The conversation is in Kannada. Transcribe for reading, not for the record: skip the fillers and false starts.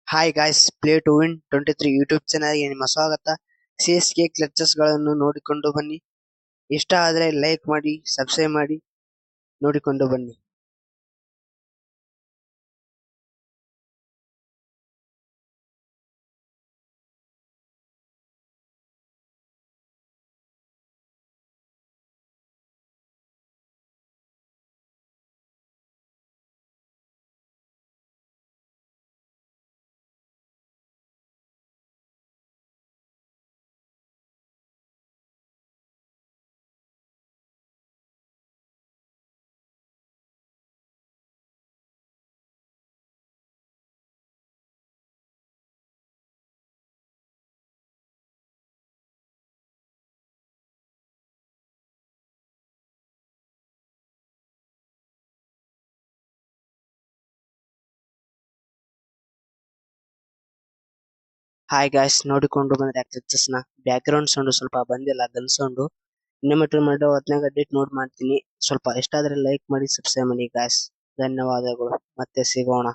Hi guys, play to win 23 YouTube ಚಾನಲ್ಗೆ ನಿಮ್ಮ ಸ್ವಾಗತ. CSK ಕ್ಲಚಸ್ ಗಳನ್ನು ನೋಡಿಕೊಂಡು ಬನ್ನಿ. ಇಷ್ಟ ಆದರೆ ಲೈಕ್ ಮಾಡಿ, ಸಬ್ಸ್ಕ್ರೈಬ್ ಮಾಡಿ, ನೋಡಿಕೊಂಡು ಬನ್ನಿ. ಹಾಯ್ ಗಾಯ್ಸ್, ನೋಡಿಕೊಂಡು ಬಂದ್ರೆ ಕ್ಲಚಸ್ ನ ಬ್ಯಾಕ್ ಗ್ರೌಂಡ್ ಸೌಂಡ್ ಸ್ವಲ್ಪ ಬಂದಿಲ್ಲ, ಗನ್ ಸೌಂಡ್. ಇನ್ನೊಮ್ಮೆ ಮಾಡೋ ಹೊತ್ನಾಗ ಎಡಿಟ್ ನೋಡ್ ಮಾಡ್ತೀನಿ. ಸ್ವಲ್ಪ ಇಷ್ಟ ಆದ್ರೆ ಲೈಕ್ ಮಾಡಿ, ಸಬ್ಸ್ಕ್ರೈಬ್ ಮಾಡಿ ಗಾಯ್ಸ್. ಧನ್ಯವಾದಗಳು, ಮತ್ತೆ ಸಿಗೋಣ.